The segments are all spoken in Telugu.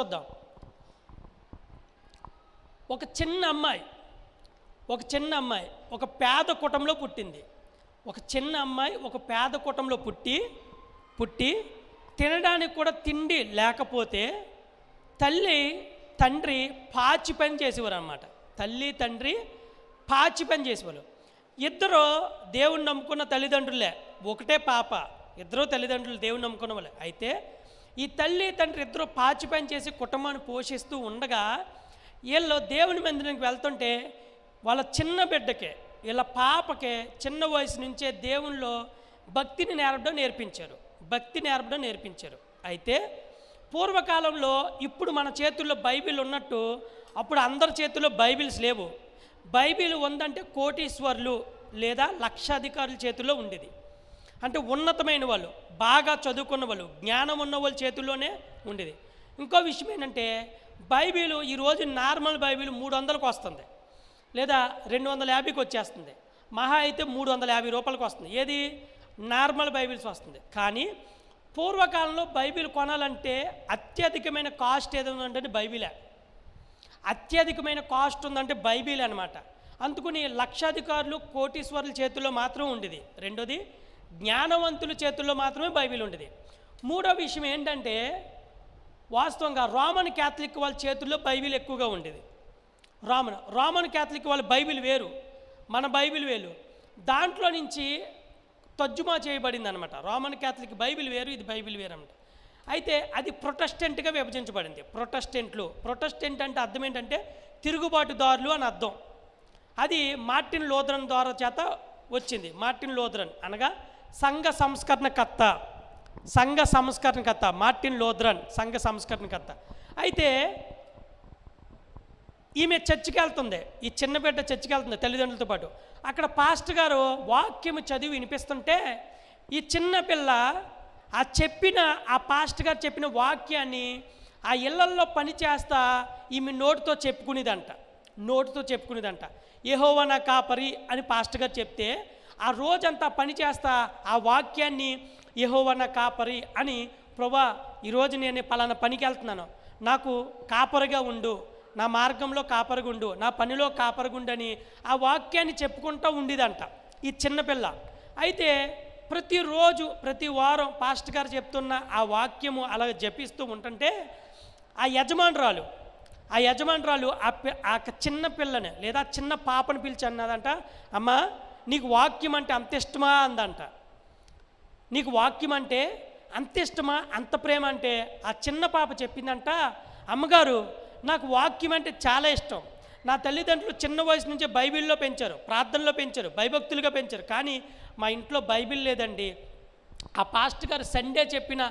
చూద్దాం. ఒక చిన్న అమ్మాయి ఒక పేద కుటుంబంలో పుట్టింది. ఒక చిన్న అమ్మాయి ఒక పేద కుటుంబంలో పుట్టి తినడానికి కూడా తిండి లేకపోతే తల్లి తండ్రి పాచి పని చేసేవారు అన్నమాట. తల్లి తండ్రి పాచి పని చేసేవాళ్ళు. ఇద్దరు దేవుణ్ణి నమ్ముకున్న తల్లిదండ్రులే, ఒకటే పాప. ఇద్దరు తల్లిదండ్రులు దేవుణ్ణి నమ్ముకున్న వాళ్ళే. అయితే ఈ తల్లి తండ్రి ఇద్దరు పాచి పని చేసి కుటుంబాన్ని పోషిస్తూ ఉండగా వీళ్ళు దేవుని మందిరానికి వెళ్తుంటే వాళ్ళ చిన్న బిడ్డకే, వీళ్ళ పాపకే చిన్న వయసు నుంచే దేవునిలో భక్తిని నేర్పడం నేర్పించారు. అయితే పూర్వకాలంలో ఇప్పుడు మన చేతుల్లో బైబిల్ ఉన్నట్టు అప్పుడు అందరి చేతుల్లో బైబిల్స్ లేవు. బైబిల్ ఉందంటే కోటీశ్వర్లు లేదా లక్షాధికారుల చేతుల్లో ఉండేది. అంటే ఉన్నతమైన వాళ్ళు, బాగా చదువుకున్న వాళ్ళు, జ్ఞానం ఉన్న వాళ్ళ చేతుల్లోనే ఉండేది. ఇంకో విషయం ఏంటంటే బైబిల్ ఈరోజు నార్మల్ బైబిల్ 300కు వస్తుంది, లేదా 250కి వచ్చేస్తుంది. మహా అయితే 350 రూపాయలకు వస్తుంది. ఏది నార్మల్ బైబిల్స్ వస్తుంది. కానీ పూర్వకాలంలో బైబిల్ కొనాలంటే అత్యధికమైన కాస్ట్ ఏదంటే బైబిలే. అత్యధికమైన కాస్ట్ ఉందంటే బైబిల్ అనమాట. అందుకని లక్షాధికారులు కోటీశ్వరుల చేతుల్లో మాత్రం ఉండేది. రెండోది జ్ఞానవంతుల చేతుల్లో మాత్రమే బైబిల్ ఉండేది. మూడో విషయం ఏంటంటే వాస్తవంగా రోమన్ క్యాథలిక్ వాళ్ళ చేతుల్లో బైబిల్ ఎక్కువగా ఉండేది. రోమన్ క్యాథలిక్ వాళ్ళ బైబిల్ వేరు, మన బైబిల్ వేరు. దాంట్లో నుంచి తర్జుమా చేయబడింది అనమాట. రోమన్ క్యాథలిక్ బైబిల్ వేరు, ఇది బైబిల్ వేరు అనమాట. అయితే అది ప్రొటెస్టెంట్గా విభజించబడింది. ప్రొటెస్టెంట్ అంటే అర్థం ఏంటంటే తిరుగుబాటుదారులు అని అర్థం. అది మార్టిన్ లూథరన్ ద్వారా చేత వచ్చింది. మార్టిన్ లూథరన్ అనగా సంఘ సంస్కరణకర్త. మార్టిన్ లూథరన్ సంఘ సంస్కరణకర్త. అయితే ఈమె చర్చికి వెళ్తుంది, ఈ చిన్న బిడ్డ చర్చికి వెళ్తుంది తల్లిదండ్రులతో పాటు. అక్కడ పాస్టర్ గారు వాక్యము చదివి వినిపిస్తుంటే ఈ చిన్న పిల్ల ఆ పాస్టర్ గారు చెప్పిన వాక్యాన్ని ఆ ఇళ్లల్లో పని చేస్తా ఈమె నోటితో చెప్పుకునేదంట. యెహోవా నా కాపరి అని పాస్టర్ గారు చెప్తే ఆ రోజంతా పని చేస్తా ఆ వాక్యాన్ని యెహోవా నా కాపరి అని, ప్రభా ఈరోజు నేను పలానా పనికి వెళ్తున్నాను, నాకు కాపరిగా ఉండు, నా మార్గంలో కాపరిగా ఉండు, నా పనిలో కాపరిగా ఉండు అని ఆ వాక్యాన్ని చెప్పుకుంటూ ఉండేదంట ఈ చిన్నపిల్ల. అయితే ప్రతిరోజు ప్రతి వారం పాస్టర్ గారు చెప్తున్న ఆ వాక్యము అలా జపిస్తూ ఉంటుంటే ఆ యజమానురాలు ఆ చిన్న పిల్లని లేదా చిన్న పాపను పిలిచి అన్నదంట, అమ్మా నీకు వాక్యం అంటే అంత ఇష్టమా అందంట. నీకు వాక్యం అంటే అంత ఇష్టమా, అంత ప్రేమ అంటే ఆ చిన్న పాప చెప్పిందంట, అమ్మగారు నాకు వాక్యం అంటే చాలా ఇష్టం. నా తల్లిదండ్రులు చిన్న వయసు నుంచే బైబిల్లో పెంచారు, ప్రార్థనలో పెంచారు, భయభక్తులుగా పెంచారు. కానీ మా ఇంట్లో బైబిల్ లేదండి. ఆ పాస్టర్ గారు సండే చెప్పిన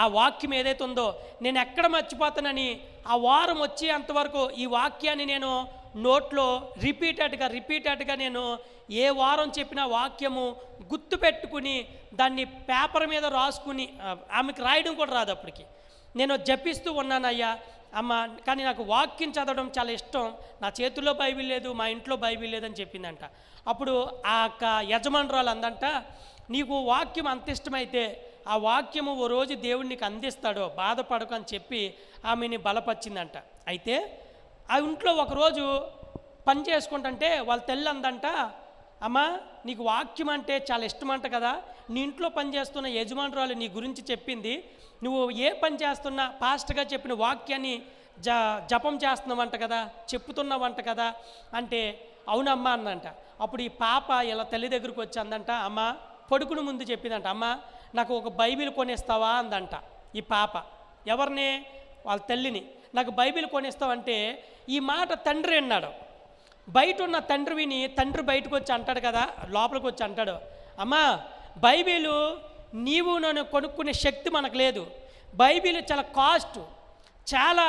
ఆ వాక్యం ఏదైతే ఉందో నేను ఎక్కడ మర్చిపోతానని ఆ వారం వచ్చి అంతవరకు ఈ వాక్యాన్ని నేను నోట్లో రిపీటెడ్గా నేను ఏ వారం చెప్పిన వాక్యము గుర్తు పెట్టుకుని దాన్ని పేపర్ మీద రాసుకుని, ఆమెకు రాయడం కూడా రాదు అప్పటికి, నేను జపిస్తూ ఉన్నానయ్యా అమ్మ, కానీ నాకు వాక్యం చదవడం చాలా ఇష్టం, నా చేతుల్లో బైబిల్ లేదు, మా ఇంట్లో బైబిల్ లేదని చెప్పిందంట. అప్పుడు ఆ యజమానురాలు అందంట, నీకు వాక్యం అంత ఇష్టమైతే ఆ వాక్యము ఓ రోజు దేవుడు నీకు అందిస్తాడో, బాధపడకు అని చెప్పి ఆమెని బలపరిచిందంట. అయితే ఆ ఇంట్లో ఒకరోజు పని చేసుకుంటుంటే వాళ్ళ తల్లి అందంట, అమ్మా నీకు వాక్యం అంటే చాలా ఇష్టమంట కదా, నీ ఇంట్లో పనిచేస్తున్న యజమానురాలు నీ గురించి చెప్పింది, నువ్వు ఏ పని చేస్తున్నా పాస్టర్గా చెప్పిన వాక్యాన్ని జపం చేస్తున్నావంట కదా, చెప్పుతున్నావంట కదా అంటే అవునమ్మా అందంట. అప్పుడు ఈ పాప ఇలా తల్లి దగ్గరకు వచ్చి అందంట, అమ్మ పడుకుని ముందు చెప్పిందంట, అమ్మ నాకు ఒక బైబిల్ కొనిస్తావా అందంట. ఈ పాప ఎవరిని, వాళ్ళ తల్లిని, నాకు బైబిల్ కొనిస్తావంటే ఈ మాట తండ్రి అన్నాడు. బయట ఉన్న తండ్రి విని తండ్రి బయటకు వచ్చి అంటాడు కదా, లోపలికి వచ్చి అంటాడు, అమ్మా బైబిలు నీవు నన్ను కొనుక్కునే శక్తి మనకు లేదు, బైబిల్ చాలా కాస్ట్, చాలా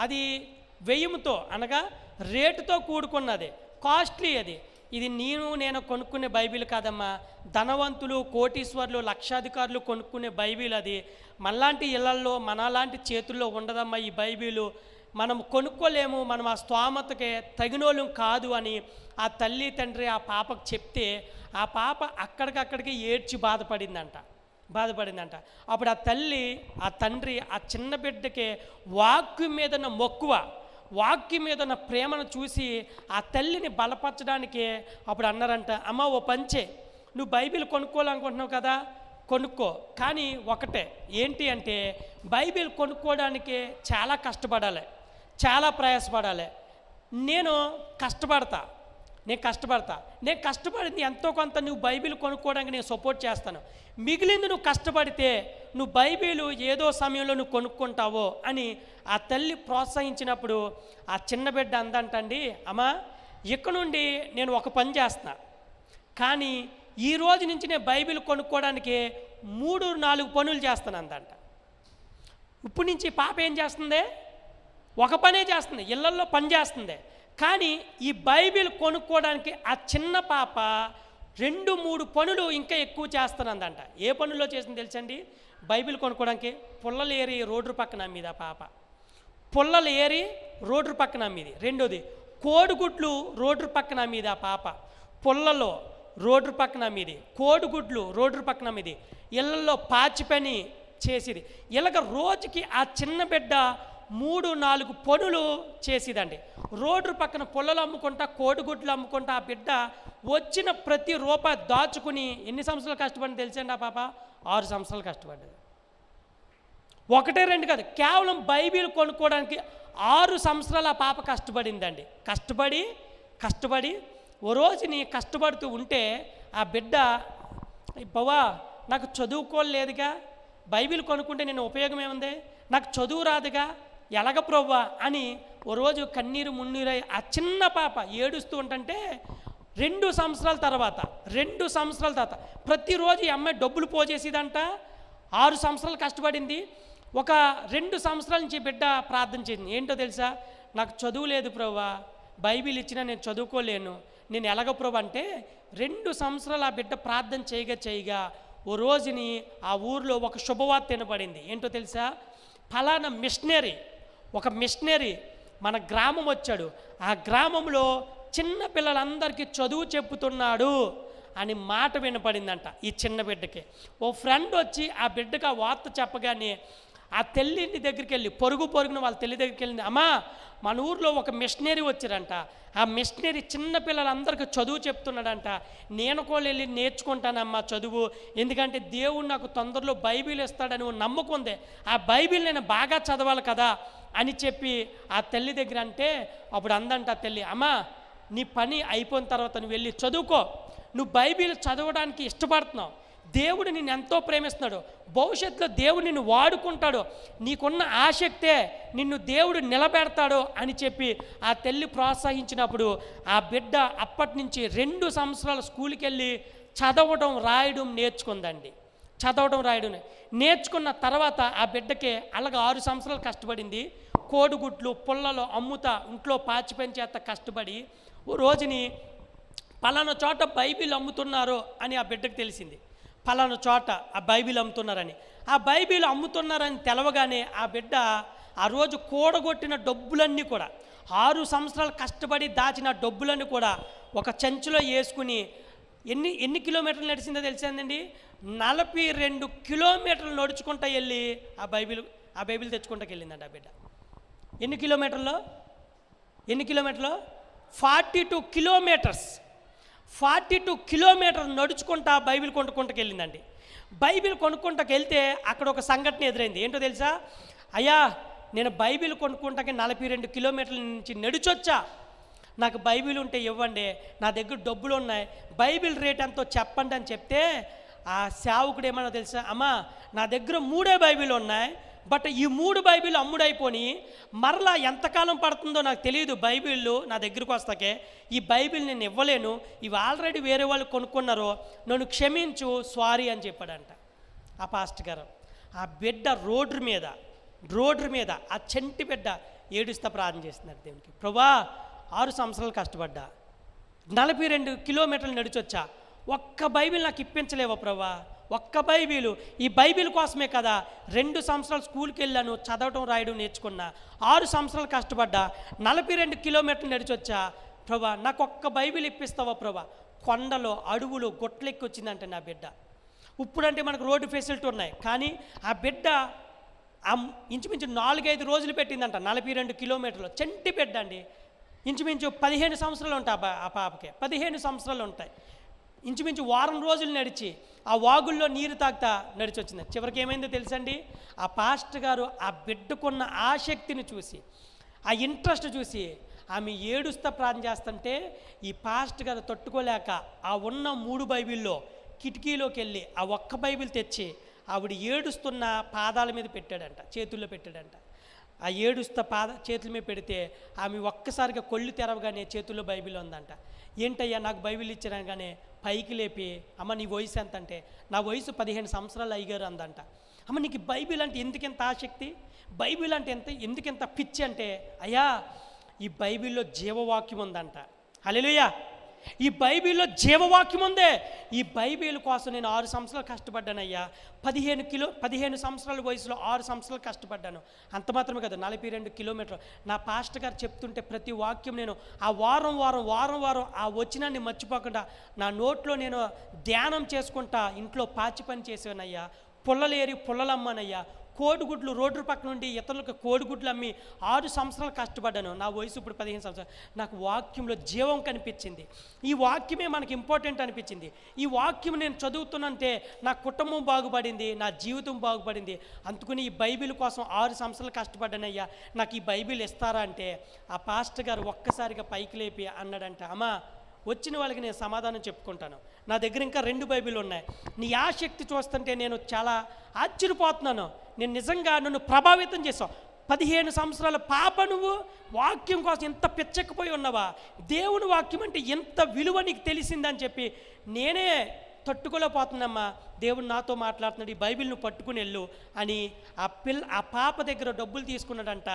అది వ్యయముతో అనగా రేటుతో కూడుకున్నది, కాస్ట్లీ అది, ఇది నేను కొనుక్కునే బైబిల్ కాదమ్మా, ధనవంతులు కోటీశ్వర్లు లక్షాధికారులు కొనుక్కునే బైబిల్ అది, మనలాంటి ఇళ్లల్లో మనలాంటి చేతుల్లో ఉండదమ్మా ఈ బైబిలు, మనం కొనుక్కోలేము, మనం ఆ స్తోమతకే తగినోళ్ళం కాదు అని ఆ తల్లి తండ్రి ఆ పాపకు చెప్తే ఆ పాప అక్కడికక్కడికి ఏడ్చి బాధపడిందంట. బాధపడిందంట. అప్పుడు ఆ తల్లి, ఆ తండ్రి ఆ చిన్న బిడ్డకి వాక్యం మీద ఉన్న మక్కువ, వాక్యం మీద ఉన్న ప్రేమను చూసి ఆ తల్లిని బలపరచడానికి అప్పుడు అన్నారంట, అమ్మ ఓ పంచే, నువ్వు బైబిల్ కొనుక్కోవాలనుకుంటున్నావు కదా, కొనుక్కో. కానీ ఒకటే ఏంటి అంటే, బైబిల్ కొనుక్కోవడానికి చాలా కష్టపడాలి, చాలా ప్రయాసపడాలి. నేను కష్టపడతా, నేను కష్టపడింది ఎంతో కొంత నువ్వు బైబిల్ కొనుక్కోవడానికి నేను సపోర్ట్ చేస్తాను. మిగిలింది నువ్వు కష్టపడితే నువ్వు బైబిల్ ఏదో సమయంలో నువ్వు కొనుక్కుంటావో అని ఆ తల్లి ప్రోత్సహించినప్పుడు ఆ చిన్న బిడ్డ అందంటండి, అమ్మా ఇక నుండి నేను ఒక పని చేస్తున్నా, కానీ ఈ రోజు నుంచి నేను బైబిల్ కొనుక్కోవడానికి 3-4 పనులు చేస్తాను అందంట. ఇప్పుడు నుంచి పాప ఏం చేస్తుంది? ఒక పనే చేస్తుంది, ఇళ్లల్లో పని చేస్తుంది. కానీ ఈ బైబిల్ కొనుక్కోవడానికి ఆ చిన్న పాప 2-3 పనులు ఇంకా ఎక్కువ చేస్తానందంట. ఏ పనుల్లో చేసింది తెలుసండి? బైబిల్ కొనుక్కోవడానికి పుల్లలు ఏరి రోడ్డు పక్కన అమ్మేది ఆ పాప, పుల్లలు ఏరి రోడ్డు పక్కన అమ్మేది. రెండోది కోడిగుడ్లు రోడ్డు పక్కన అమ్మేది ఆ పాప, పుల్లలో రోడ్డు పక్కన అమ్మేది, కోడిగుడ్లు రోడ్డు పక్కన అమ్మేది, ఇళ్లలో పాచి పని చేసేది. ఇలాగ రోజుకి ఆ చిన్న బిడ్డ 3-4 పనులు చేసేదండి. రోడ్డు పక్కన పుల్లలు అమ్ముకుంటా, కోడిగుడ్లు అమ్ముకుంటా ఆ బిడ్డ వచ్చిన ప్రతి రూపాయి దాచుకుని ఎన్ని సంవత్సరాలు కష్టపడింది తెలుసండి ఆ పాప? 6 సంవత్సరాలు కష్టపడ్డది. 1-2 కాదు, కేవలం బైబిల్ కొనుక్కోవడానికి 6 సంవత్సరాలు ఆ పాప కష్టపడిందండి. కష్టపడి ఓ రోజుని కష్టపడుతూ ఉంటే ఆ బిడ్డ, బావా నాకు చదువుకోలేదుగా, బైబిల్ కొనుక్కుంటే నేను ఉపయోగం ఏముంది, నాకు చదువు రాదుగా, ఎలాగ ప్రవ్వా అని ఓ రోజు కన్నీరు మున్నీరై ఆ చిన్న పాప ఏడుస్తూ ఉంటుంటే 2 సంవత్సరాల తర్వాత ప్రతిరోజు ఈ అమ్మాయి డబ్బులు పోజేసేదంట. 6 సంవత్సరాలు కష్టపడింది. ఒక 2 సంవత్సరాల నుంచి బిడ్డ ప్రార్థన చేసింది. ఏంటో తెలుసా? నాకు చదువు లేదు ప్రవ్వా, బైబిల్ ఇచ్చినా నేను చదువుకోలేను, నేను ఎలాగ ప్రభు అంటే 2 సంవత్సరాలు ఆ బిడ్డ ప్రార్థన చేయగా ఓ రోజుని ఆ ఊరిలో ఒక శుభవార్త వినపడింది. ఏంటో తెలుసా? ఫలానా ఒక మిషనరీ మన గ్రామం వచ్చాడు, ఆ గ్రామంలో చిన్న పిల్లలందరికీ చదువు చెప్పుతున్నాడు అని మాట వినపడిందంట ఈ చిన్న బిడ్డకి. ఓ ఫ్రెండ్ వచ్చి ఆ బిడ్డకు ఆ వార్త చెప్పగానే ఆ తల్లి దగ్గరికి వెళ్ళి పొరుగున వాళ్ళ తల్లి దగ్గరికి వెళ్ళింది, అమ్మా మన ఊర్లో ఒక మిషనరీ వచ్చారంట, ఆ మిషనరీ చిన్న పిల్లలందరికీ చదువు చెప్తున్నాడంట, నేను కూడా వెళ్ళి నేర్చుకుంటానమ్మా చదువు, ఎందుకంటే దేవుడు నాకు తొందరలో బైబిల్ ఇస్తాడని నమ్మకం ఉంది, ఆ బైబిల్ నేను బాగా చదవాలి కదా అని చెప్పి ఆ తల్లి దగ్గర అంటే అప్పుడు అందంట ఆ తల్లి, అమ్మా నీ పని అయిపోయిన తర్వాత నువ్వు వెళ్ళి చదువుకో, నువ్వు బైబిల్ చదవడానికి ఇష్టపడుతున్నావు, దేవుడు నిన్ను ఎంతో ప్రేమిస్తున్నాడు, భవిష్యత్తులో దేవుడు నిన్ను వాడుకుంటాడు, నీకున్న ఆసక్తే నిన్ను దేవుడు నిలబెడతాడు అని చెప్పి ఆ తల్లి ప్రోత్సహించినప్పుడు ఆ బిడ్డ అప్పటి నుంచి 2 సంవత్సరాలు స్కూల్కి వెళ్ళి చదవడం రాయడం నేర్చుకుందండి. నేర్చుకున్న తర్వాత ఆ బిడ్డకి అలాగ 6 సంవత్సరాలు కష్టపడింది. కోడిగుడ్లు పుల్లలో అమ్ముతా ఇంట్లో పాచి పని చేత కష్టపడి ఓ రోజుని పలానా చోట బైబిల్ అమ్ముతున్నారు అని ఆ బిడ్డకు తెలిసింది. పలానా చోట ఆ బైబిల్ అమ్ముతున్నారని, ఆ బైబిల్ అమ్ముతున్నారని తెలవగానే ఆ బిడ్డ ఆ రోజు కూడగొట్టిన డబ్బులన్నీ కూడా 6 సంవత్సరాలు కష్టపడి దాచిన డబ్బులన్నీ కూడా ఒక చెంచులో వేసుకుని ఎన్ని కిలోమీటర్లు నడిచిందో తెలిసిందండి? 42 కిలోమీటర్లు నడుచుకుంటా వెళ్ళి ఆ బైబిల్ తెచ్చుకుంటాకి వెళ్ళిందండి ఆ బిడ్డ. ఎన్ని కిలోమీటర్లు? 42 కిలోమీటర్లు నడుచుకుంటా బైబిల్ కొనుక్కుంటకి వెళ్ళిందండి. బైబిల్ కొనుక్కుంటకి వెళ్తే అక్కడ ఒక సంఘటన ఎదురైంది. ఏంటో తెలుసా? అయ్యా నేను బైబిల్ కొనుక్కుంటాకి 42 కిలోమీటర్ల నుంచి నడిచొచ్చా, నాకు బైబిల్ ఉంటే ఇవ్వండి, నా దగ్గర డబ్బులు ఉన్నాయి, బైబిల్ రేట్ ఎంతో చెప్పండి అని చెప్తే ఆ సేవకుడు ఏమన్నా తెలుసా? అమ్మా నా దగ్గర 3 బైబిల్ ఉన్నాయి, బట్ ఈ 3 బైబిల్ అమ్ముడైపోయి మరలా ఎంతకాలం పడుతుందో నాకు తెలియదు బైబిళ్ళు నా దగ్గరకు వస్తాకే, ఈ బైబిల్ నేను ఇవ్వలేను, ఇవి ఆల్రెడీ వేరే వాళ్ళు కొనుక్కున్నారో, నన్ను క్షమించు, సారీ అని చెప్పాడంట ఆ పాస్టర్ గారు. ఆ బిడ్డ రోడ్డు మీద ఆ చంటి బిడ్డ ఏడుస్తా ప్రార్థన చేస్తున్నారు దేవునికి, ప్రభా 6 సంవత్సరాలు కష్టపడ్డా, 42 కిలోమీటర్లు నడిచొచ్చా, ఒక్క బైబిల్ నాకు ఇప్పించలేవా ప్రభా, ఒక్క బైబిలు, ఈ బైబిల్ కోసమే కదా 2 సంవత్సరాలు స్కూల్కి వెళ్ళాను, చదవటం రాయడం నేర్చుకున్నా, 6 సంవత్సరాలు కష్టపడ్డా, 42 కిలోమీటర్లు నడిచొచ్చా ప్రభా, నాకు ఒక్క బైబిల్ ఇప్పిస్తావా ప్రభా. కొండలో అడవులు గొట్లెక్కి వచ్చిందంటే నా బిడ్డ ఇప్పుడంటే మనకు రోడ్డు ఫెసిలిటీ ఉన్నాయి, కానీ ఆ బిడ్డ ఇంచుమించు 4-5 రోజులు పెట్టిందంట, 42 కిలోమీటర్లు. చంటి బిడ్డ అండి, ఇంచుమించు 15 సంవత్సరాలు ఉంటాయి ఆ పాపకి, 15 సంవత్సరాలు ఉంటాయి. ఇంచుమించు వారం రోజులు నడిచి ఆ వాగుల్లో నీరు తాగుతా నడిచి వచ్చింది. చివరికి ఏమైందో తెలుసండి, ఆ పాస్టర్ గారు ఆ బిడ్డకున్న ఆసక్తిని చూసి, ఆ ఇంట్రెస్ట్ చూసి ఆమె ఏడుస్తా ప్రార్థన చేస్తుంటే ఈ పాస్టర్ గారు తట్టుకోలేక ఆ ఉన్న 3 బైబిల్లో కిటికీలోకి వెళ్ళి ఆ ఒక్క బైబిల్ తెచ్చి ఆవిడ ఏడుస్తున్న పాదాల మీద పెట్టాడంట, చేతుల్లో పెట్టాడంట. ఆ ఏడుస్తా చేతుల మీద పెడితే ఆమె ఒక్కసారిగా కొళ్ళు తెరవగానే చేతుల్లో బైబిల్ ఉందంట. ఏంటయ్యా నాకు బైబిల్ ఇచ్చారనగానే పైకి లేపి, అమ్మ నీ వయసు ఎంత అంటే, నా వయసు 15 సంవత్సరాలు అయ్యారు అందంట. అమ్మ నీకు బైబిల్ అంటే ఎందుకెంత ఆసక్తి, బైబిల్ అంటే ఎందుకెంత పిచ్చి అంటే, అయ్యా ఈ బైబిల్లో జీవవాక్యం ఉందంట. హల్లెలూయా, ఈ బైబిల్లో జీవవాక్యం ఉందే. ఈ బైబిల్ కోసం నేను 6 సంవత్సరాలు కష్టపడ్డానయ్యా. 15 సంవత్సరాల వయసులో 6 సంవత్సరాలు కష్టపడ్డాను. అంత మాత్రమే కదా, 42 కిలోమీటర్లు. నా పాస్టర్ గారు చెప్తుంటే ప్రతి వాక్యం నేను ఆ వారం ఆ వచనాన్ని మర్చిపోకుండా నా నోట్లో నేను ధ్యానం చేసుకుంటా ఇంట్లో పాచి పని చేసానయ్యా. పుల్లలేరి పుల్లలమ్మనయ్యా. కోడిగుడ్లు రోడ్డు పక్క నుండి ఇతరులకు కోడిగుడ్లు అమ్మి 6 సంవత్సరాలు కష్టపడ్డాను. నా వయసు ఇప్పుడు 15 సంవత్సరాలు. నాకు వాక్యంలో జీవం కనిపించింది. ఈ వాక్యమే మనకి ఇంపార్టెంట్ అనిపించింది. ఈ వాక్యం నేను చదువుతున్నంటే నా కుటుంబం బాగుపడింది, నా జీవితం బాగుపడింది. అందుకని ఈ బైబిల్ కోసం 6 సంవత్సరాలు కష్టపడ్డానయ్యా, నాకు ఈ బైబిల్ ఇస్తారా అంటే ఆ పాస్టర్ గారు ఒక్కసారిగా పైకి లేపి అన్నాడంట, అమ్మా వచ్చిన వాళ్ళకి నేను సమాధానం చెప్పుకుంటాను, నా దగ్గర ఇంకా 2 బైబిల్ ఉన్నాయి. నీ ఆసక్తి చూస్తుంటే నేను చాలా ఆశ్చర్యపోతున్నాను. నేను నిజంగా నన్ను ప్రభావితం చేసావు. 15 సంవత్సరాల పాప నువ్వు వాక్యం కోసం ఎంత పిచ్చకపోయి ఉన్నావా, దేవుని వాక్యం అంటే ఎంత విలువ నీకు తెలిసిందని చెప్పి నేనే తట్టుకోలేకపోతున్నామ్మా. దేవుడు నాతో మాట్లాడుతున్నాడు, ఈ బైబిల్ నువ్వు పట్టుకుని వెళ్ళు అని ఆ పాప దగ్గర డబ్బులు తీసుకున్నాడంట.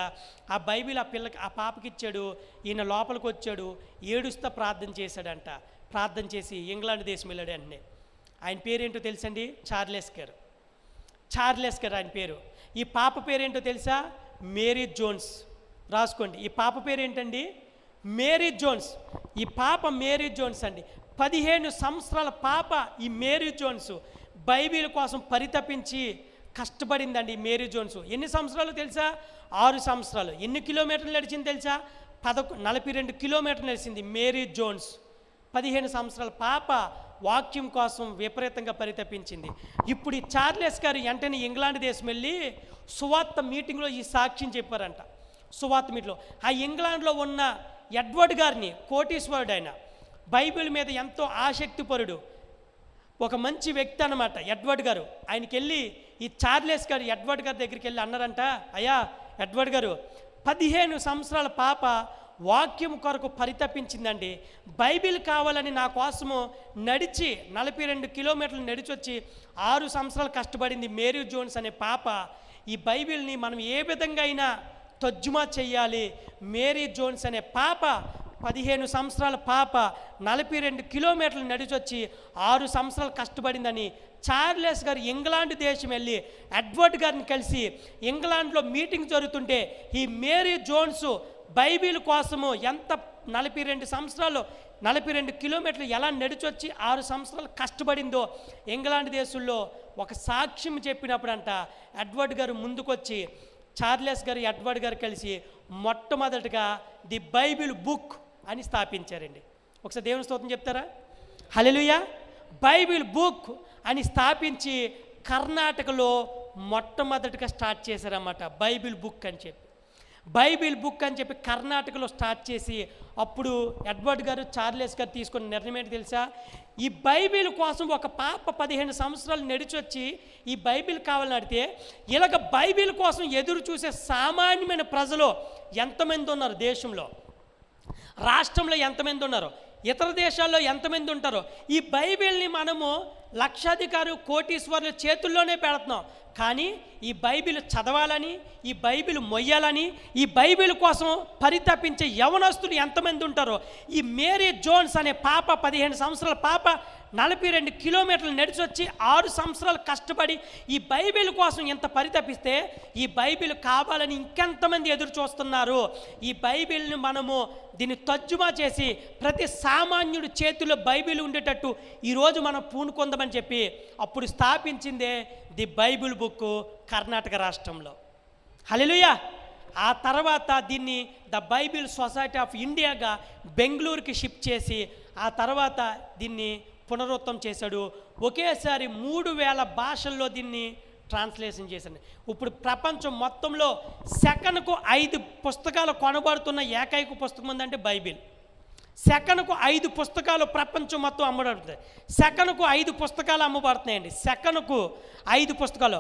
ఆ బైబిల్ ఆ పాపకి ఇచ్చాడు. ఈయన లోపలికి వచ్చాడు, ఏడుస్తా ప్రార్థన చేశాడంట. ప్రార్థన చేసి ఇంగ్లాండ్ దేశం వెళ్ళాడు. వెంటనే ఆయన పేరేంటో తెలుసండి, చార్లెస్ గారు ఆయన పేరు. ఈ పాప పేరేంటో తెలుసా, మేరీ జోన్స్. రాసుకోండి, ఈ పాప పేరేంటండి, మేరీ జోన్స్. ఈ పాప మేరీ జోన్స్ అండి. 15 సంవత్సరాల పాప ఈ మేరీ జోన్స్ బైబిల్ కోసం పరితపించి కష్టపడిందండి. ఈ మేరీ జోన్స్ ఎన్ని సంవత్సరాలు తెలుసా, 6 సంవత్సరాలు. ఎన్ని కిలోమీటర్లు నడిచింది తెలుసా, 42 కిలోమీటర్లు నడిచింది మేరీ జోన్స్. 15 సంవత్సరాల పాప వాక్యం కోసం విపరీతంగా పరితపించింది. ఇప్పుడు ఈ చార్లెస్ గారు వెంటనే ఇంగ్లాండ్ దేశం వెళ్ళి సువార్త మీటింగ్లో ఈ సాక్ష్యం చెప్పారంట. సువార్త మీటింగ్లో ఆ ఇంగ్లాండ్లో ఉన్న ఎడ్వర్డ్ గారిని, కోటీశ్వరుడు, ఆయన బైబిల్ మీద ఎంతో ఆసక్తిపరుడు, ఒక మంచి వ్యక్తి అన్నమాట ఎడ్వర్డ్ గారు. ఆయనకి వెళ్ళి ఈ చార్లెస్ గారు ఎడ్వర్డ్ గారి దగ్గరికి వెళ్ళి అన్నారంట, అయ్యా ఎడ్వర్డ్ గారు, 15 సంవత్సరాల పాప వాక్యం కొరకు పరితపించిందండి. బైబిల్ కావాలని నా కోసము నడిచి 42 కిలోమీటర్లు నడిచి వచ్చి 6 సంవత్సరాలు కష్టపడింది మేరీ జోన్స్ అనే పాప. ఈ బైబిల్ని మనం ఏ విధంగా అయినా తర్జుమా చెయ్యాలి. మేరీ జోన్స్ అనే పాప 15 సంవత్సరాల పాప 42 కిలోమీటర్లు నడిచొచ్చి 6 సంవత్సరాలు కష్టపడిందని చార్లెస్ గారు ఇంగ్లాండ్ దేశం వెళ్ళి ఎడ్వర్డ్ గారిని కలిసి ఇంగ్లాండ్లో మీటింగ్ జరుగుతుంటే ఈ మేరీ జోన్స్ బైబిల్ కోసము ఎంత 42 సంవత్సరాలు 42 కిలోమీటర్లు ఎలా నడిచొచ్చి 6 సంవత్సరాలు కష్టపడిందో ఇంగ్లాండ్ దేశంలో ఒక సాక్ష్యం చెప్పినప్పుడంట ఎడ్వర్డ్ గారు ముందుకొచ్చి చార్లెస్ గారు ఎడ్వర్డ్ గారు కలిసి మొట్టమొదటిగా ది బైబిల్ బుక్ అని స్థాపించారండి. ఒకసారి దేవుని స్తోత్రం చెప్తారా, హల్లెలూయా. బైబిల్ బుక్ అని స్థాపించి కర్ణాటకలో మొట్టమొదటిగా స్టార్ట్ చేశారన్నమాట. బైబిల్ బుక్ అని చెప్పి కర్ణాటకలో స్టార్ట్ చేసి అప్పుడు ఎడ్వర్డ్ గారు చార్లెస్ గారు తీసుకున్న నిర్ణయం ఏంటి తెలుసా, ఈ బైబిల్ కోసం ఒక పాప 15 సంవత్సరాలు నడిచొచ్చి ఈ బైబిల్ కావాలని అడిగితే ఇలాగ బైబిల్ కోసం ఎదురు చూసే సామాన్యమైన ప్రజలు ఎంతమంది ఉన్నారు, దేశంలో రాష్ట్రంలో ఎంతమంది ఉన్నారు, ఇతర దేశాల్లో ఎంతమంది ఉంటారో. ఈ బైబిల్ని మనము లక్షాధికారు కోటీశ్వరుల చేతుల్లోనే పెడుతున్నాం, కానీ ఈ బైబిల్ చదవాలని, ఈ బైబిల్ మొయ్యాలని, ఈ బైబిల్ కోసం పరితపించే యవనస్తులు ఎంతమంది ఉంటారో. ఈ మేరీ జోన్స్ అనే పాప 15 సంవత్సరాల పాప 42 కిలోమీటర్లు నడిచొచ్చి 6 సంవత్సరాలు కష్టపడి ఈ బైబిల్ కోసం ఎంత పరితపిస్తే ఈ బైబిల్ కావాలని ఇంకెంతమంది ఎదురు చూస్తున్నారు. ఈ బైబిల్ని మనము దీన్ని తర్జుమా చేసి ప్రతి సామాన్యుడి చేతిలో బైబిల్ ఉండేటట్టు ఈరోజు మనం పూనుకొందాం. పొందమని చెప్పి అప్పుడు స్థాపించిందే ది బైబిల్ బుక్ కర్ణాటక రాష్ట్రంలో. హల్లెలూయా. ఆ తర్వాత దీన్ని ద బైబిల్ సొసైటీ ఆఫ్ ఇండియాగా బెంగళూరుకి షిఫ్ట్ చేసి ఆ తర్వాత దీన్ని పునరుద్ధం చేశాడు. ఒకేసారి 3000 భాషల్లో దీన్ని ట్రాన్స్లేషన్ చేశాడు. ఇప్పుడు ప్రపంచం మొత్తంలో సెకనుకు 5 పుస్తకాలు కొనబడుతున్న ఏకైక పుస్తకం ఉందంటే బైబిల్. సెకనుకు 5 పుస్తకాలు ప్రపంచం మొత్తం అమ్మబడుతుంది. సెకనుకు 5 పుస్తకాలు అమ్మబడుతున్నాయండి. సెకనుకు 5 పుస్తకాలు.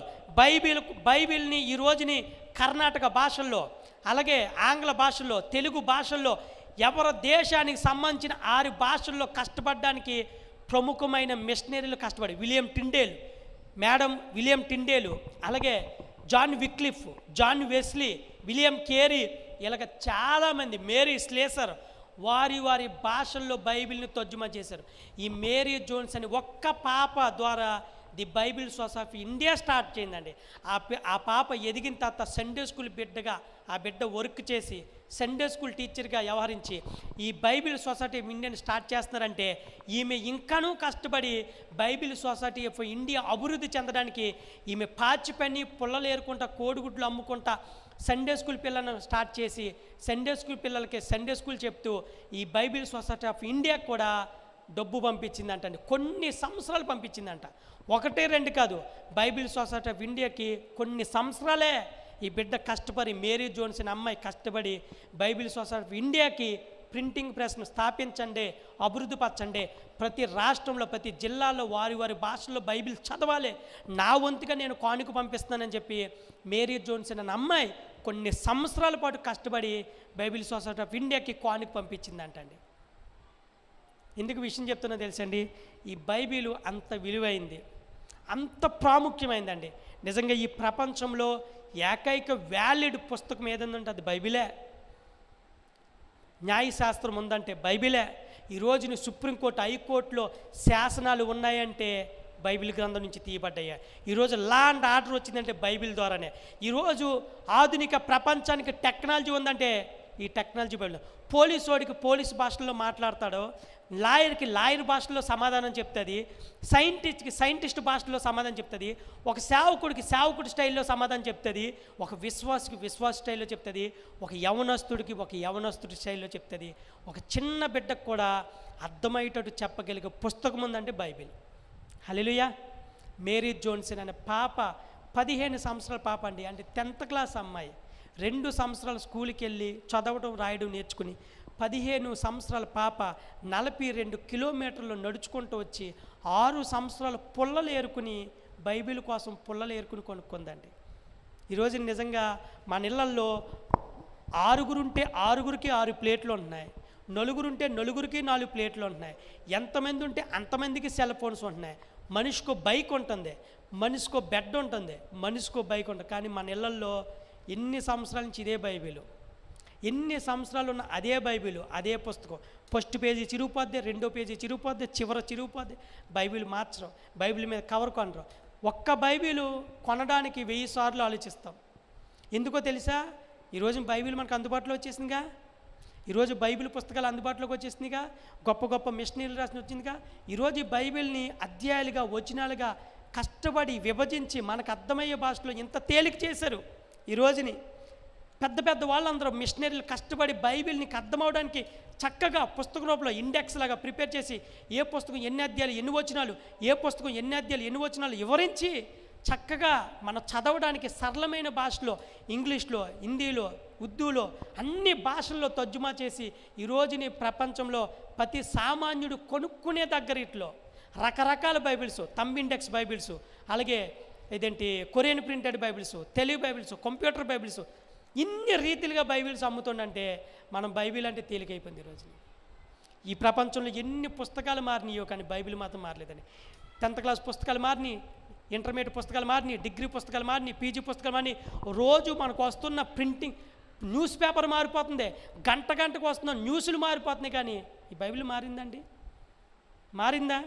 బైబిల్ని ఈ రోజుని కర్ణాటక భాషల్లో, అలాగే ఆంగ్ల భాషల్లో, తెలుగు భాషల్లో, ఎవరి దేశానికి సంబంధించిన 6 భాషల్లో కష్టపడడానికి ప్రముఖమైన మిషనరీలు కష్టపడి విలియం టిండేలు, అలాగే John Wycliffe, John Wesley, William Carey, ఇలాగ చాలామంది, మేరీ స్లేసర్, వారి భాషల్లో బైబిల్ని తర్జుమా చేశారు. ఈ మేరీ జోన్స్ అని ఒక్క పాప ద్వారా the Bible Society of India start చేయిందండి. ఆ పాప ఎదిగిన తర్వాత సండే స్కూల్ బిడ్డగా ఆ బిడ్డ వర్క్ చేసి సండే స్కూల్ టీచర్గా వ్యవహరించి ఈ బైబిల్ సొసైటీ ఆఫ్ ఇండియాని స్టార్ట్ చేస్తున్నారంటే ఈమె ఇంకానూ కష్టపడి బైబిల్ సొసైటీ ఆఫ్ ఇండియా అభివృద్ధి చెందడానికి ఈమె పాచిపని పుల్లలు ఏరుకుంటా, కోడిగుడ్లు అమ్ముకుంటా సండే స్కూల్ పిల్లలను స్టార్ట్ చేసి సండే స్కూల్ పిల్లలకి సండే స్కూల్ చెప్తూ ఈ బైబిల్ సొసైటీ ఆఫ్ ఇండియా కూడా డబ్బు పంపించిందంటండి. కొన్ని సంవత్సరాలు పంపించిందంట. 1-2 కాదు, బైబిల్ సొసైటీ ఆఫ్ ఇండియాకి కొన్ని సంవత్సరాలే ఈ బిడ్డ కష్టపడి, మేరీ జోన్స్ అనే అమ్మాయి కష్టపడి బైబిల్ సొసైటీ ఆఫ్ ఇండియాకి ప్రింటింగ్ ప్రెస్ను స్థాపించండి, అభివృద్ధి పరచండి, ప్రతి రాష్ట్రంలో ప్రతి జిల్లాలో వారి భాషల్లో బైబిల్ చదవాలి, నా వంతుగా నేను కానుక పంపిస్తున్నానని చెప్పి మేరీ జోన్స్ అనే అమ్మాయి కొన్ని సంవత్సరాల పాటు కష్టపడి బైబిల్ సొసైటీ ఆఫ్ ఇండియాకి కానుక పంపించిందంటండి. ఎందుకు విషయం చెప్తున్నా తెలుసండి, ఈ బైబిల్ అంత విలువైంది, అంత ప్రాముఖ్యమైందండి. నిజంగా ఈ ప్రపంచంలో ఏకైక వ్యాలిడ్ పుస్తకం ఏదంటే అది బైబిలే. న్యాయశాస్త్రం ఉందంటే బైబిలే. ఈరోజుని సుప్రీంకోర్టు, హైకోర్టులో శాసనాలు ఉన్నాయంటే బైబిల్ గ్రంథం నుంచి తీయబడ్డాయి. ఈరోజు లా అండ్ ఆర్డర్ వచ్చిందంటే బైబిల్ ద్వారానే. ఈరోజు ఆధునిక ప్రపంచానికి టెక్నాలజీ ఉందంటే ఈ టెక్నాలజీ బైబిల్. పోలీసు వాడికి పోలీసు భాషలో మాట్లాడతాడు, లాయర్కి లాయర్ భాషలో సమాధానం చెప్తుంది, సైంటిస్ట్కి సైంటిస్ట్ భాషలో సమాధానం చెప్తుంది, ఒక సేవకుడికి సేవకుడి స్టైల్లో సమాధానం చెప్తుంది, ఒక విశ్వాసికి విశ్వాస స్టైల్లో చెప్తుంది, ఒక యవనస్తుడికి ఒక యవనస్తుడి స్టైల్లో చెప్తుంది, ఒక చిన్న బిడ్డకు కూడా అర్థమయ్యేటట్టు చెప్పగలిగే పుస్తకం ఉందంటే బైబిల్. హల్లెలూయా. మేరీ జోన్సన్ అనే పాప 15 సంవత్సరాల పాప అండి, అంటే 10th క్లాస్ అమ్మాయి. 2 సంవత్సరాలు స్కూల్కి వెళ్ళి చదవడం రాయడం నేర్చుకుని 15 సంవత్సరాల పాప 42 కిలోమీటర్లు నడుచుకుంటూ వచ్చి 6 సంవత్సరాలు పుల్లలు ఏరుకుని బైబిల్ కోసం పుల్లలు ఏరుకుని కొనుక్కుందండి. ఈరోజు నిజంగా మన ఇళ్ళల్లో 6 ఉంటే 6కి 6 ప్లేట్లు ఉంటున్నాయి, 4 ఉంటే 4కి 4 ప్లేట్లు ఉంటున్నాయి, ఎంతమంది ఉంటే అంతమందికి సెల్ ఫోన్స్ ఉంటున్నాయి, మనిషికో బైక్ ఉంటుంది, మనిషికో బెడ్ ఉంటుంది, మనిషికో బైక్ ఉంటుంది. కానీ మన ఇళ్ళల్లో ఎన్ని సంవత్సరాల నుంచి ఇదే బైబిల్, ఎన్ని సంవత్సరాలు ఉన్న అదే బైబిల్, అదే పుస్తకం. ఫస్ట్ పేజీ చిరిగిపోద్ది, 2వ పేజీ చిరిగిపోద్ది, చిరిగిపోద్ది. బైబిల్ మార్చడం, బైబిల్ మీద కవర్ కొనరు. ఒక్క బైబిల్ కొనడానికి 1000 సార్లు ఆలోచిస్తాం. ఎందుకో తెలుసా? ఈరోజు బైబిల్ మనకు అందుబాటులో వచ్చేసిందిగా, ఈరోజు బైబిల్ పుస్తకాలు అందుబాటులోకి వచ్చేసిందిగా, గొప్ప గొప్ప మిషనరీలు రాసిన వచ్చిందిగా. ఈరోజు ఈ బైబిల్ని అధ్యాయాలుగా, వచనాలుగా కష్టపడి విభజించి మనకు అర్థమయ్యే భాషలో ఇంత తేలిక చేశారు. ఈ రోజుని పెద్ద పెద్ద వాళ్ళందరూ మిషనరీలు కష్టపడి బైబిల్ని అర్థమవడానికి చక్కగా పుస్తక రూపంలో ఇండెక్స్ లాగా ప్రిపేర్ చేసి ఏ పుస్తకం ఎన్ని అధ్యాయాలు ఎన్ని వచనాలు, ఏ పుస్తకం ఎన్ని అధ్యాయాలు ఎన్ని వచనాలు వివరించి చక్కగా మనం చదవడానికి సరళమైన భాషలో, ఇంగ్లీష్లో, హిందీలో, ఉర్దూలో అన్ని భాషల్లో తర్జుమా చేసి ఈ రోజుని ప్రపంచంలో ప్రతి సామాన్యుడు కొనుక్కునే దగ్గరిట్లో రకరకాల బైబిల్స్, థంబ్ ఇండెక్స్ బైబిల్స్, అలాగే Korean printed Bibles, Telugu Bibles, computer Bibles, ఇన్ని రీతిలుగా బైబిల్స్ అమ్ముతుండంటే మనం బైబిల్ అంటే తేలికైపోయింది. ఈరోజు ఈ ప్రపంచంలో ఎన్ని పుస్తకాలు మారినాయో కానీ బైబిల్ మాత్రం మారలేదని. 10th క్లాస్ పుస్తకాలు మారినాయి, ఇంటర్మీడియట్ పుస్తకాలు మారినాయి, డిగ్రీ పుస్తకాలు మారినాయి, పీజీ పుస్తకాలు మారినాయి. రోజు మనకు వస్తున్న ప్రింటింగ్ న్యూస్ పేపర్ మారిపోతుంది, గంటకు వస్తున్న న్యూస్లు మారిపోతున్నాయి. కానీ ఈ బైబిల్ మారిందండి? మారిందా?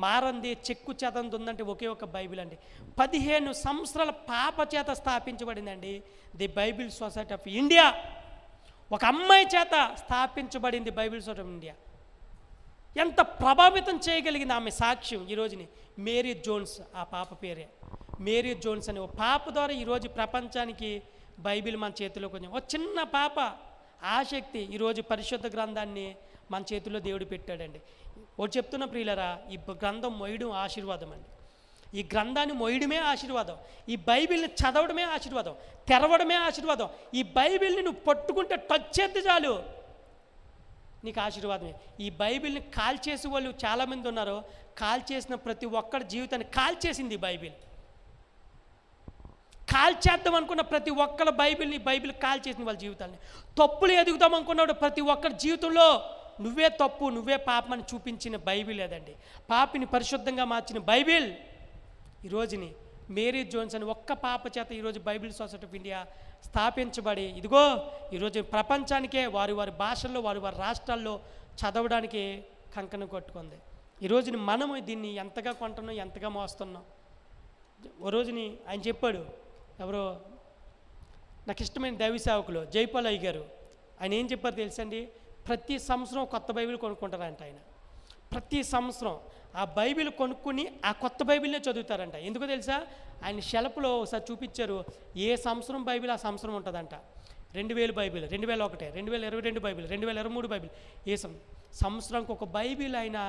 మారంది, చెక్కు చేతంది ఉందంటే ఒకే ఒక బైబిల్ అండి. 15 సంవత్సరాల పాప చేత స్థాపించబడిందండి the Bible Society of India. ఒక అమ్మాయి చేత స్థాపించబడింది బైబిల్ సొసైటీ ఆఫ్ ఇండియా. ఎంత ప్రభావితం చేయగలిగింది ఆమె సాక్ష్యం. ఈరోజుని మేరీ జోన్స్, ఆ పాప పేరే మేరీ జోన్స్ అనే ఓ పాప ద్వారా ఈరోజు ప్రపంచానికి బైబిల్ మన చేతిలోకి వచ్చింది. ఒక చిన్న పాప ఆసక్తి ఈరోజు పరిశుద్ధ గ్రంథాన్ని మన చేతుల్లో దేవుడు పెట్టాడండి. ఒకటి చెప్తున్న ప్రియులరా, ఈ గ్రంథం మొయ్యడం ఆశీర్వాదం అండి. ఈ గ్రంథాన్ని మొయ్యడమే ఆశీర్వాదం. ఈ బైబిల్ని చదవడమే ఆశీర్వాదం, తెరవడమే ఆశీర్వాదం. ఈ బైబిల్ని నువ్వు పట్టుకుంటే టచ్ చేస్తే చాలు నీకు ఆశీర్వాదమే. ఈ బైబిల్ని కాల్చేసే వాళ్ళు చాలామంది ఉన్నారు. కాల్చేసిన ప్రతి ఒక్కరి జీవితాన్ని కాల్చేసింది ఈ బైబిల్. కాల్చేద్దాం అనుకున్న ప్రతి ఒక్కరి బైబిల్ కాల్చేసింది వాళ్ళ జీవితాన్ని. తప్పులు ఎదుగుదాం అనుకున్నాడు ప్రతి ఒక్కరి జీవితంలో నువ్వే తప్పు, నువ్వే పాపం అని చూపించిన బైబిల్ లేదండి. పాపిని పరిశుద్ధంగా మార్చిన బైబిల్ ఈరోజుని మేరీ జోన్స్ అని ఒక్క పాప చేత ఈరోజు బైబిల్ సొసైటీ ఆఫ్ ఇండియా స్థాపించబడి ఇదిగో ఈరోజు ప్రపంచానికే వారి వారి భాషల్లో వారి వారి రాష్ట్రాల్లో చదవడానికి కంకణం కొట్టుకుంది. ఈరోజుని మనము దీన్ని ఎంతగా కొంటున్నాం, ఎంతగా మోస్తున్నాం. ఓ రోజుని ఆయన చెప్పాడు, ఎవరో నాకు ఇష్టమైన దైవ సేవకులు జైపాల్ అయ్య గారు, ఆయన ఏం చెప్పారు తెలుసండి, ప్రతి సంవత్సరం కొత్త బైబిల్ కొనుక్కుంటారంట. ఆయన ప్రతి సంవత్సరం ఆ బైబిల్ కొనుక్కుని ఆ కొత్త బైబిల్నే చదువుతారంట. ఎందుకో తెలుసా, ఆయన షెల్ఫ్లో ఒకసారి చూపించారు, ఏ సంవత్సరం బైబిల్ ఆ సంవత్సరం ఉంటుందంట. 2000 బైబిల్, 2001, 2022 బైబిల్, 2023 బైబిల్, ఏ సంవత్సరానికి ఒక బైబిల్ ఆయన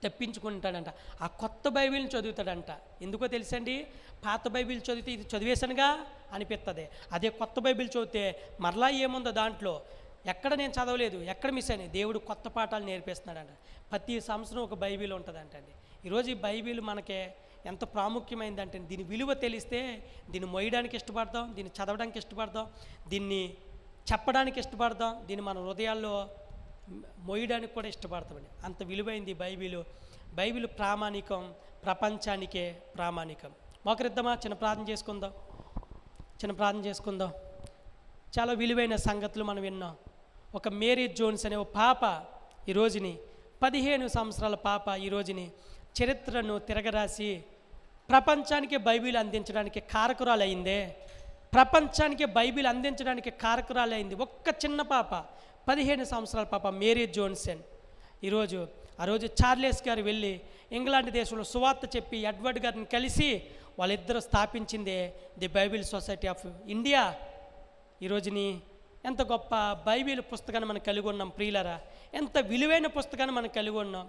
తెప్పించుకుంటాడంట. ఆ కొత్త బైబిల్ని చదువుతాడంట. ఎందుకో తెలుసండి, పాత బైబిల్ చదివితే ఇది చదివేశానుగా అనిపిస్తుంది. అదే కొత్త బైబిల్ చదివితే మరలా ఏముందో దాంట్లో, ఎక్కడ నేను చదవలేదు, ఎక్కడ మిస్ అయినా దేవుడు కొత్త పాఠాలు నేర్పిస్తున్నాడంట. ప్రతి సంవత్సరం ఒక బైబిల్ ఉంటుందంటండి. ఈరోజు ఈ బైబిల్ మనకే ఎంత ప్రాముఖ్యమైందంటే, దీని విలువ తెలిస్తే దీన్ని మొయ్యడానికి ఇష్టపడతాం, దీన్ని చదవడానికి ఇష్టపడతాం, దీన్ని చెప్పడానికి ఇష్టపడతాం, దీన్ని మన హృదయాల్లో మొయ్యడానికి కూడా ఇష్టపడతామండి. అంత విలువైంది బైబిల్ ప్రామాణికం, ప్రపంచానికే ప్రామాణికం. మోకరిద్దామా, చిన్న ప్రార్థన చేసుకుందాం. చాలా విలువైన సంగతులు మనం విన్నాం. ఒక మేరీ జోన్స్ అనే ఒక పాప ఈరోజుని 15 సంవత్సరాల పాప ఈరోజుని చరిత్రను తిరగరాసి ప్రపంచానికి బైబిల్ అందించడానికి కారకురాలైందే. ప్రపంచానికి బైబిల్ అందించడానికి కారకురాలైంది ఒక్క చిన్న పాప, 15 సంవత్సరాల పాప మేరీ జోన్సన్. ఆ రోజు చార్లెస్ గారు వెళ్ళి ఇంగ్లాండ్ దేశంలో సువార్త చెప్పి ఎడ్వర్డ్ గారిని కలిసి వాళ్ళిద్దరూ స్థాపించిందే the Bible Society of India. ఈరోజుని ఎంత గొప్ప బైబిల్ పుస్తకాన్ని మనం కలిగి ఉన్నాం ప్రియులరా, ఎంత విలువైన పుస్తకాన్ని మనం కలిగి ఉన్నాం.